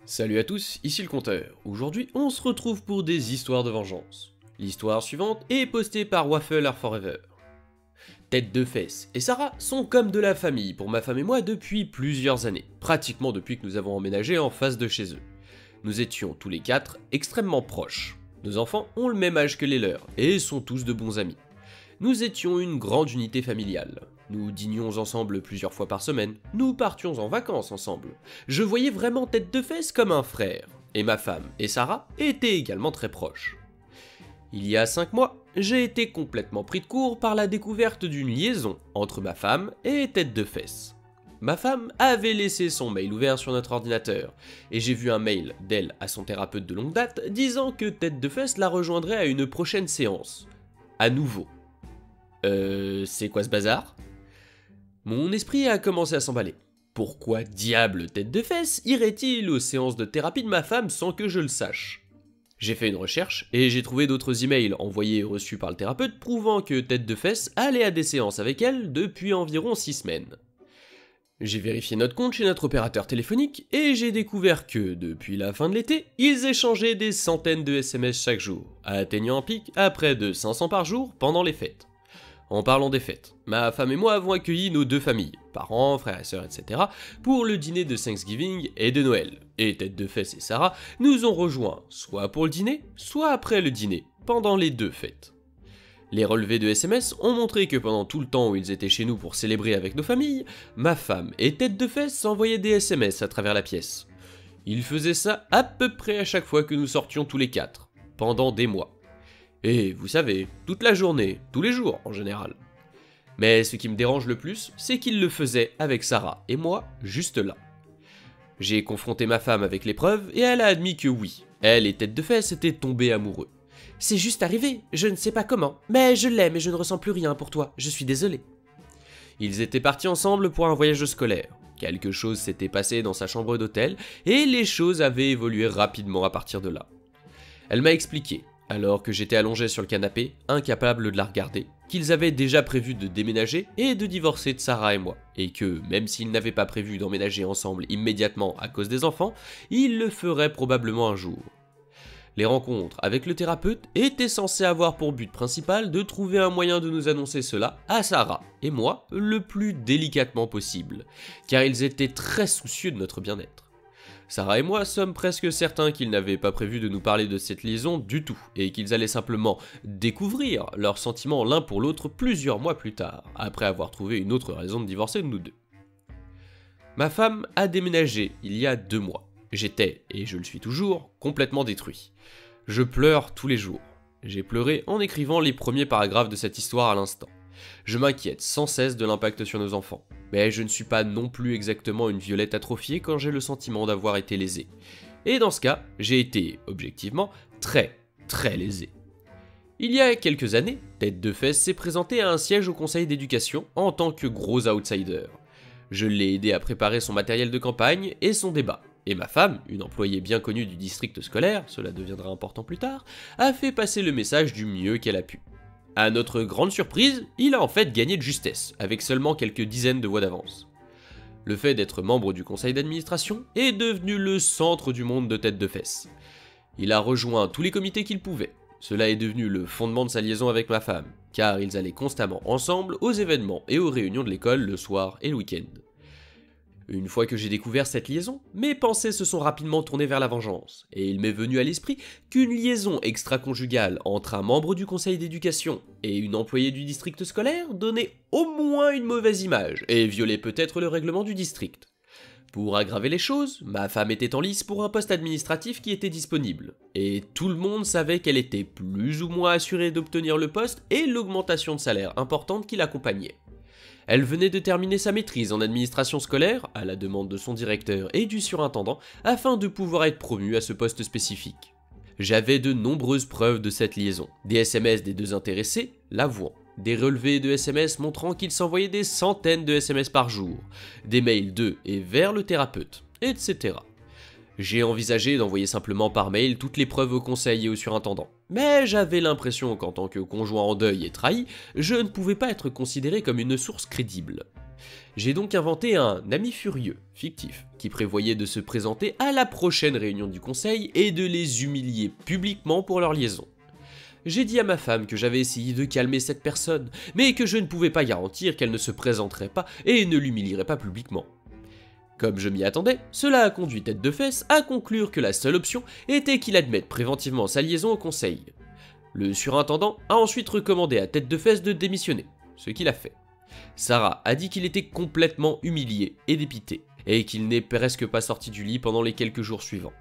Salut à tous, ici le Compteur. Aujourd'hui, on se retrouve pour des histoires de vengeance. L'histoire suivante est postée par Waffle Are Forever. Tête de Fesse et Sarah sont comme de la famille pour ma femme et moi depuis plusieurs années, pratiquement depuis que nous avons emménagé en face de chez eux. Nous étions tous les quatre extrêmement proches. Nos enfants ont le même âge que les leurs et sont tous de bons amis. Nous étions une grande unité familiale. Nous dînions ensemble plusieurs fois par semaine, nous partions en vacances ensemble. Je voyais vraiment Tête de Fesse comme un frère, et ma femme et Sarah étaient également très proches. Il y a 5 mois, j'ai été complètement pris de court par la découverte d'une liaison entre ma femme et Tête de Fesse. Ma femme avait laissé son mail ouvert sur notre ordinateur, et j'ai vu un mail d'elle à son thérapeute de longue date disant que Tête de Fesse la rejoindrait à une prochaine séance. À nouveau. C'est quoi ce bazar ? Mon esprit a commencé à s'emballer. Pourquoi diable Tête de Fesse irait-il aux séances de thérapie de ma femme sans que je le sache ? J'ai fait une recherche et j'ai trouvé d'autres emails envoyés et reçus par le thérapeute prouvant que Tête de Fesse allait à des séances avec elle depuis environ 6 semaines. J'ai vérifié notre compte chez notre opérateur téléphonique et j'ai découvert que, depuis la fin de l'été, ils échangeaient des centaines de SMS chaque jour, atteignant un pic à près de 500 par jour pendant les fêtes. En parlant des fêtes, ma femme et moi avons accueilli nos deux familles, parents, frères et sœurs, etc., pour le dîner de Thanksgiving et de Noël. Et Tête de Fesse et Sarah nous ont rejoints, soit pour le dîner, soit après le dîner, pendant les deux fêtes. Les relevés de SMS ont montré que pendant tout le temps où ils étaient chez nous pour célébrer avec nos familles, ma femme et Tête de Fesse s'envoyaient des SMS à travers la pièce. Ils faisaient ça à peu près à chaque fois que nous sortions tous les quatre, pendant des mois. Et vous savez, toute la journée, tous les jours en général. Mais ce qui me dérange le plus, c'est qu'il le faisait avec Sarah et moi, juste là. J'ai confronté ma femme avec les preuves et elle a admis que oui, elle et Tête de Fesse étaient tombés amoureux. C'est juste arrivé, je ne sais pas comment, mais je l'aime et je ne ressens plus rien pour toi, je suis désolé. Ils étaient partis ensemble pour un voyage scolaire. Quelque chose s'était passé dans sa chambre d'hôtel et les choses avaient évolué rapidement à partir de là. Elle m'a expliqué, alors que j'étais allongé sur le canapé, incapable de la regarder, qu'ils avaient déjà prévu de déménager et de divorcer de Sarah et moi, et que, même s'ils n'avaient pas prévu d'emménager ensemble immédiatement à cause des enfants, ils le feraient probablement un jour. Les rencontres avec le thérapeute étaient censées avoir pour but principal de trouver un moyen de nous annoncer cela à Sarah et moi le plus délicatement possible, car ils étaient très soucieux de notre bien-être. Sarah et moi sommes presque certains qu'ils n'avaient pas prévu de nous parler de cette liaison du tout, et qu'ils allaient simplement découvrir leurs sentiments l'un pour l'autre plusieurs mois plus tard, après avoir trouvé une autre raison de divorcer de nous deux. Ma femme a déménagé il y a 2 mois. J'étais, et je le suis toujours, complètement détruit. Je pleure tous les jours. J'ai pleuré en écrivant les premiers paragraphes de cette histoire à l'instant. Je m'inquiète sans cesse de l'impact sur nos enfants. Mais je ne suis pas non plus exactement une violette atrophiée quand j'ai le sentiment d'avoir été lésé. Et dans ce cas, j'ai été, objectivement, très lésé. Il y a quelques années, Tête de Fesse s'est présenté à un siège au conseil d'éducation en tant que gros outsider. Je l'ai aidé à préparer son matériel de campagne et son débat. Et ma femme, une employée bien connue du district scolaire, cela deviendra important plus tard, a fait passer le message du mieux qu'elle a pu. À notre grande surprise, il a en fait gagné de justesse, avec seulement quelques dizaines de voix d'avance. Le fait d'être membre du conseil d'administration est devenu le centre du monde de Tête de Fesse. Il a rejoint tous les comités qu'il pouvait. Cela est devenu le fondement de sa liaison avec ma femme, car ils allaient constamment ensemble aux événements et aux réunions de l'école le soir et le week-end. Une fois que j'ai découvert cette liaison, mes pensées se sont rapidement tournées vers la vengeance, et il m'est venu à l'esprit qu'une liaison extra-conjugale entre un membre du conseil d'éducation et une employée du district scolaire donnait au moins une mauvaise image, et violait peut-être le règlement du district. Pour aggraver les choses, ma femme était en lice pour un poste administratif qui était disponible, et tout le monde savait qu'elle était plus ou moins assurée d'obtenir le poste et l'augmentation de salaire importante qui l'accompagnait. Elle venait de terminer sa maîtrise en administration scolaire, à la demande de son directeur et du surintendant, afin de pouvoir être promue à ce poste spécifique. J'avais de nombreuses preuves de cette liaison, des SMS des deux intéressés, l'avouant, des relevés de SMS montrant qu'ils s'envoyaient des centaines de SMS par jour, des mails de et vers le thérapeute, etc. J'ai envisagé d'envoyer simplement par mail toutes les preuves au conseil et au surintendant, mais j'avais l'impression qu'en tant que conjoint en deuil et trahi, je ne pouvais pas être considéré comme une source crédible. J'ai donc inventé un ami furieux, fictif, qui prévoyait de se présenter à la prochaine réunion du conseil et de les humilier publiquement pour leur liaison. J'ai dit à ma femme que j'avais essayé de calmer cette personne, mais que je ne pouvais pas garantir qu'elle ne se présenterait pas et ne l'humilierait pas publiquement. Comme je m'y attendais, cela a conduit Tête de Fesse à conclure que la seule option était qu'il admette préventivement sa liaison au conseil. Le surintendant a ensuite recommandé à Tête de Fesse de démissionner, ce qu'il a fait. Sarah a dit qu'il était complètement humilié et dépité, et qu'il n'est presque pas sorti du lit pendant les quelques jours suivants.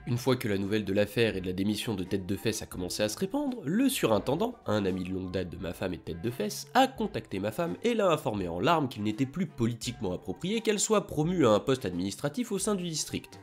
Une fois que la nouvelle de l'affaire et de la démission de Tête de Fesse a commencé à se répandre, le surintendant, un ami de longue date de ma femme et de Tête de Fesse, a contacté ma femme et l'a informé en larmes qu'il n'était plus politiquement approprié qu'elle soit promue à un poste administratif au sein du district.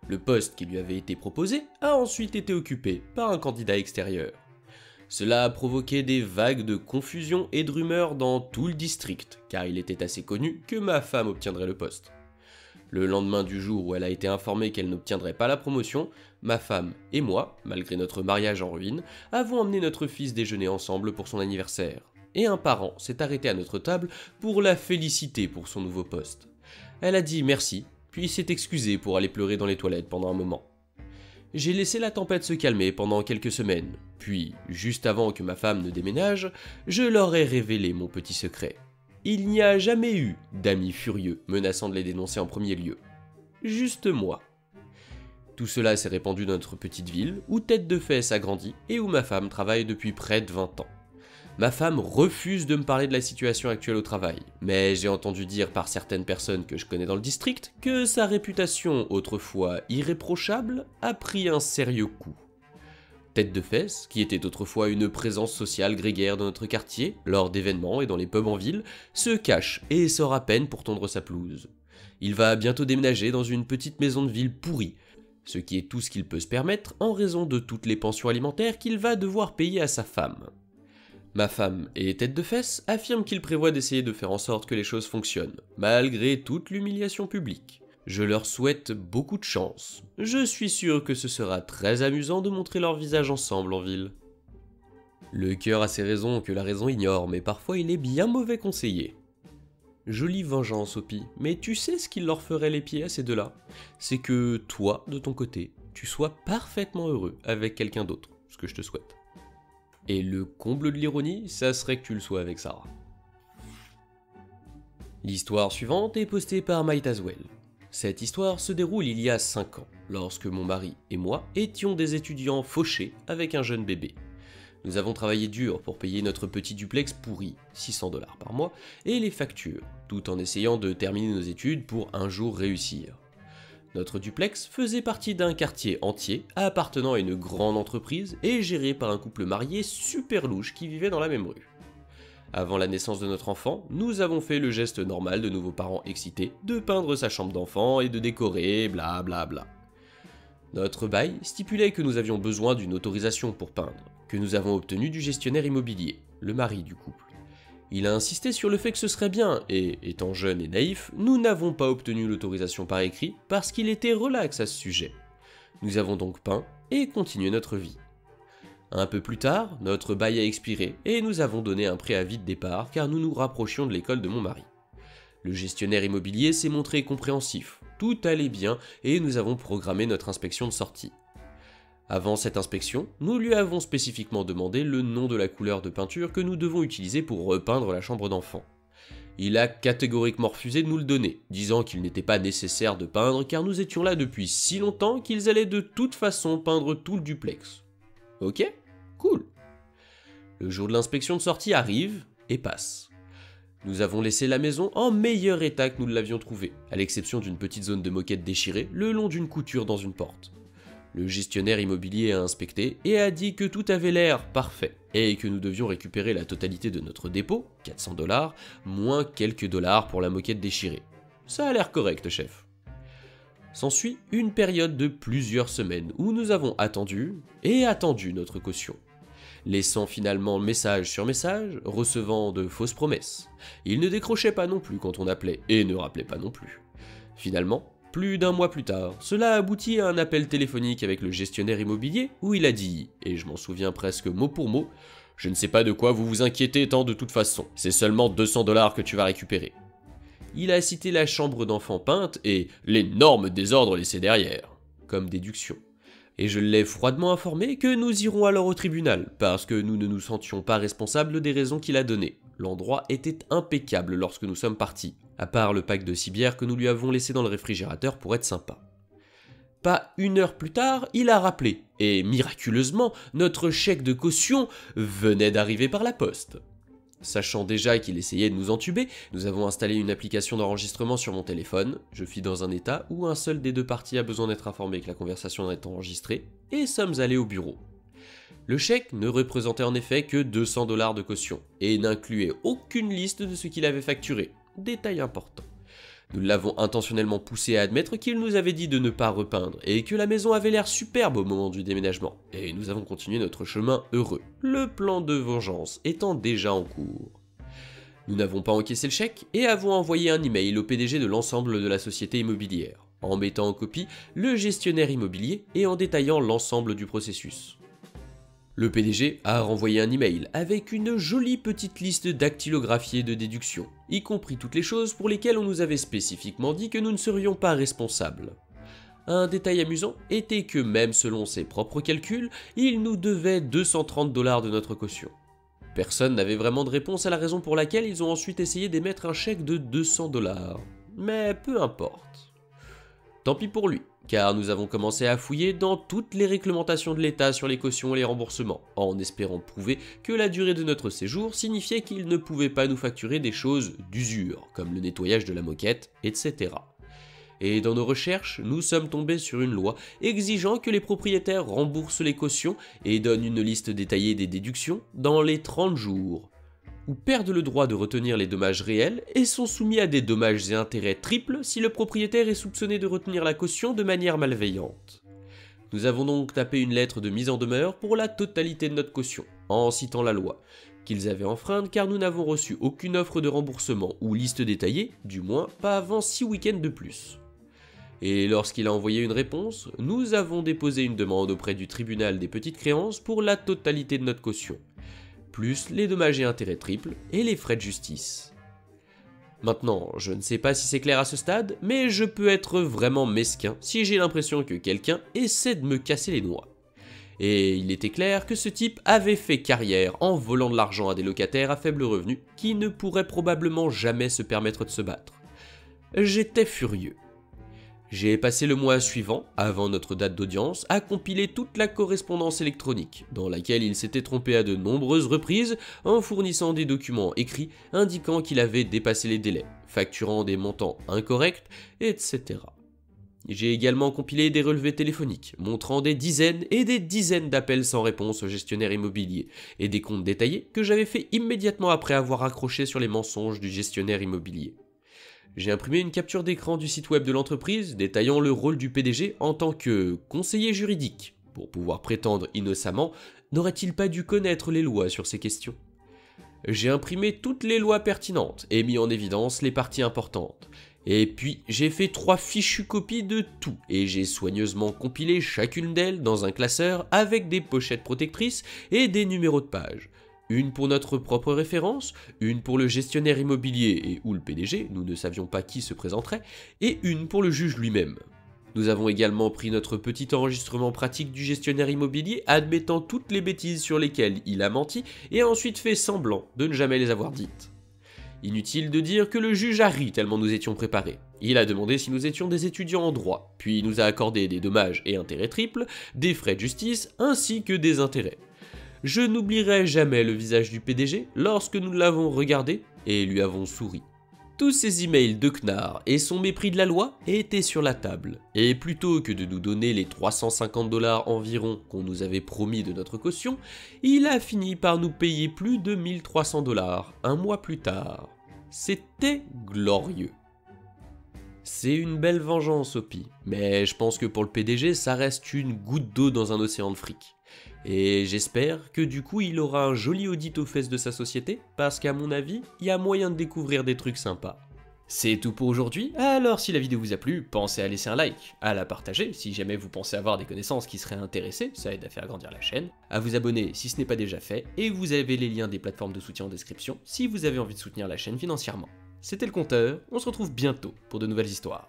Le poste qui lui avait été proposé a ensuite été occupé par un candidat extérieur. Cela a provoqué des vagues de confusion et de rumeurs dans tout le district, car il était assez connu que ma femme obtiendrait le poste. Le lendemain du jour où elle a été informée qu'elle n'obtiendrait pas la promotion, ma femme et moi, malgré notre mariage en ruine, avons emmené notre fils déjeuner ensemble pour son anniversaire. Et un parent s'est arrêté à notre table pour la féliciter pour son nouveau poste. Elle a dit merci, puis s'est excusée pour aller pleurer dans les toilettes pendant un moment. J'ai laissé la tempête se calmer pendant quelques semaines, puis, juste avant que ma femme ne déménage, je leur ai révélé mon petit secret. Il n'y a jamais eu d'amis furieux menaçant de les dénoncer en premier lieu. Juste moi. Tout cela s'est répandu dans notre petite ville, où Tête de Fesse a grandi et où ma femme travaille depuis près de 20 ans. Ma femme refuse de me parler de la situation actuelle au travail, mais j'ai entendu dire par certaines personnes que je connais dans le district que sa réputation, autrefois irréprochable, a pris un sérieux coup. Tête de Fesse, qui était autrefois une présence sociale grégaire dans notre quartier, lors d'événements et dans les pubs en ville, se cache et sort à peine pour tondre sa pelouse. Il va bientôt déménager dans une petite maison de ville pourrie, ce qui est tout ce qu'il peut se permettre en raison de toutes les pensions alimentaires qu'il va devoir payer à sa femme. Ma femme et Tête de Fesse affirment qu'il prévoit d'essayer de faire en sorte que les choses fonctionnent, malgré toute l'humiliation publique. Je leur souhaite beaucoup de chance. Je suis sûr que ce sera très amusant de montrer leur visage ensemble en ville. Le cœur a ses raisons que la raison ignore, mais parfois il est bien mauvais conseiller. Jolie vengeance, Opi, mais tu sais ce qu'il leur ferait les pieds à ces deux-là? C'est que toi, de ton côté, tu sois parfaitement heureux avec quelqu'un d'autre, ce que je te souhaite. Et le comble de l'ironie, ça serait que tu le sois avec Sarah. L'histoire suivante est postée par Might As Well. Cette histoire se déroule il y a 5 ans, lorsque mon mari et moi étions des étudiants fauchés avec un jeune bébé. Nous avons travaillé dur pour payer notre petit duplex pourri, 600 $ par mois, et les factures, tout en essayant de terminer nos études pour un jour réussir. Notre duplex faisait partie d'un quartier entier appartenant à une grande entreprise et géré par un couple marié super louche qui vivait dans la même rue. Avant la naissance de notre enfant, nous avons fait le geste normal de nouveaux parents excités de peindre sa chambre d'enfant et de décorer, bla bla bla. Notre bail stipulait que nous avions besoin d'une autorisation pour peindre, que nous avons obtenue du gestionnaire immobilier, le mari du couple. Il a insisté sur le fait que ce serait bien, et, étant jeune et naïf, nous n'avons pas obtenu l'autorisation par écrit parce qu'il était relax à ce sujet. Nous avons donc peint et continué notre vie. Un peu plus tard, notre bail a expiré et nous avons donné un préavis de départ car nous nous rapprochions de l'école de mon mari. Le gestionnaire immobilier s'est montré compréhensif, tout allait bien et nous avons programmé notre inspection de sortie. Avant cette inspection, nous lui avons spécifiquement demandé le nom de la couleur de peinture que nous devons utiliser pour repeindre la chambre d'enfant. Il a catégoriquement refusé de nous le donner, disant qu'il n'était pas nécessaire de peindre car nous étions là depuis si longtemps qu'ils allaient de toute façon peindre tout le duplex. Ok ? Cool. Le jour de l'inspection de sortie arrive et passe. Nous avons laissé la maison en meilleur état que nous l'avions trouvée, à l'exception d'une petite zone de moquette déchirée le long d'une couture dans une porte. Le gestionnaire immobilier a inspecté et a dit que tout avait l'air parfait et que nous devions récupérer la totalité de notre dépôt, 400 $, moins quelques dollars pour la moquette déchirée. Ça a l'air correct, chef. S'ensuit une période de plusieurs semaines où nous avons attendu et attendu notre caution. Laissant finalement message sur message, recevant de fausses promesses. Il ne décrochait pas non plus quand on appelait, et ne rappelait pas non plus. Finalement, Plus d'un mois plus tard, cela aboutit à un appel téléphonique avec le gestionnaire immobilier où il a dit, et je m'en souviens presque mot pour mot, « Je ne sais pas de quoi vous vous inquiétez tant de toute façon, c'est seulement 200 $ que tu vas récupérer. » Il a cité la chambre d'enfant peinte et l'énorme désordre laissé derrière, comme déduction. Et je l'ai froidement informé que nous irons alors au tribunal, parce que nous ne nous sentions pas responsables des raisons qu'il a données. L'endroit était impeccable lorsque nous sommes partis, à part le pack de 6 bières que nous lui avons laissé dans le réfrigérateur pour être sympa. Pas une heure plus tard, il a rappelé, et miraculeusement, notre chèque de caution venait d'arriver par la poste. Sachant déjà qu'il essayait de nous entuber, nous avons installé une application d'enregistrement sur mon téléphone, je fis dans un état où un seul des deux parties a besoin d'être informé que la conversation est enregistrée, et sommes allés au bureau. Le chèque ne représentait en effet que 200 $ de caution, et n'incluait aucune liste de ce qu'il avait facturé, détail important. Nous l'avons intentionnellement poussé à admettre qu'il nous avait dit de ne pas repeindre et que la maison avait l'air superbe au moment du déménagement. Et nous avons continué notre chemin heureux, le plan de vengeance étant déjà en cours. Nous n'avons pas encaissé le chèque et avons envoyé un email au PDG de l'ensemble de la société immobilière, en mettant en copie le gestionnaire immobilier et en détaillant l'ensemble du processus. Le PDG a renvoyé un email avec une jolie petite liste dactylographiée de déductions, y compris toutes les choses pour lesquelles on nous avait spécifiquement dit que nous ne serions pas responsables. Un détail amusant était que même selon ses propres calculs, il nous devait 230 $ de notre caution. Personne n'avait vraiment de réponse à la raison pour laquelle ils ont ensuite essayé d'émettre un chèque de 200 $. Mais peu importe. Tant pis pour lui. Car nous avons commencé à fouiller dans toutes les réglementations de l'État sur les cautions et les remboursements, en espérant prouver que la durée de notre séjour signifiait qu'il ne pouvait pas nous facturer des choses d'usure, comme le nettoyage de la moquette, etc. Et dans nos recherches, nous sommes tombés sur une loi exigeant que les propriétaires remboursent les cautions et donnent une liste détaillée des déductions dans les 30 jours, ou perdent le droit de retenir les dommages réels et sont soumis à des dommages et intérêts triples si le propriétaire est soupçonné de retenir la caution de manière malveillante. Nous avons donc tapé une lettre de mise en demeure pour la totalité de notre caution, en citant la loi, qu'ils avaient enfreinte car nous n'avons reçu aucune offre de remboursement ou liste détaillée, du moins pas avant 6 week-ends de plus. Et lorsqu'il a envoyé une réponse, nous avons déposé une demande auprès du tribunal des petites créances pour la totalité de notre caution, plus les dommages et intérêts triples et les frais de justice. Maintenant, je ne sais pas si c'est clair à ce stade, mais je peux être vraiment mesquin si j'ai l'impression que quelqu'un essaie de me casser les noix. Et il était clair que ce type avait fait carrière en volant de l'argent à des locataires à faible revenu qui ne pourraient probablement jamais se permettre de se battre. J'étais furieux. J'ai passé le mois suivant, avant notre date d'audience, à compiler toute la correspondance électronique, dans laquelle il s'était trompé à de nombreuses reprises en fournissant des documents écrits indiquant qu'il avait dépassé les délais, facturant des montants incorrects, etc. J'ai également compilé des relevés téléphoniques, montrant des dizaines et des dizaines d'appels sans réponse au gestionnaire immobilier, et des comptes détaillés que j'avais fait immédiatement après avoir accroché sur les mensonges du gestionnaire immobilier. J'ai imprimé une capture d'écran du site web de l'entreprise détaillant le rôle du PDG en tant que conseiller juridique. Pour pouvoir prétendre innocemment, n'aurait-il pas dû connaître les lois sur ces questions? J'ai imprimé toutes les lois pertinentes et mis en évidence les parties importantes. Et puis j'ai fait 3 fichues copies de tout et j'ai soigneusement compilé chacune d'elles dans un classeur avec des pochettes protectrices et des numéros de page. Une pour notre propre référence, une pour le gestionnaire immobilier et ou le PDG, nous ne savions pas qui se présenterait, et une pour le juge lui-même. Nous avons également pris notre petit enregistrement pratique du gestionnaire immobilier admettant toutes les bêtises sur lesquelles il a menti et ensuite fait semblant de ne jamais les avoir dites. Inutile de dire que le juge a ri tellement nous étions préparés. Il a demandé si nous étions des étudiants en droit, puis nous a accordé des dommages et intérêts triples, des frais de justice ainsi que des intérêts. Je n'oublierai jamais le visage du PDG lorsque nous l'avons regardé et lui avons souri. Tous ces emails de Knarr et son mépris de la loi étaient sur la table, et plutôt que de nous donner les 350 $ environ qu'on nous avait promis de notre caution, il a fini par nous payer plus de 1300 $ un mois plus tard. C'était glorieux. C'est une belle vengeance, Opi, mais je pense que pour le PDG, ça reste une goutte d'eau dans un océan de fric. Et j'espère que du coup il aura un joli audit aux fesses de sa société, parce qu'à mon avis, il y a moyen de découvrir des trucs sympas. C'est tout pour aujourd'hui, alors si la vidéo vous a plu, pensez à laisser un like, à la partager si jamais vous pensez avoir des connaissances qui seraient intéressées, ça aide à faire grandir la chaîne, à vous abonner si ce n'est pas déjà fait, et vous avez les liens des plateformes de soutien en description si vous avez envie de soutenir la chaîne financièrement. C'était le Compteur, on se retrouve bientôt pour de nouvelles histoires.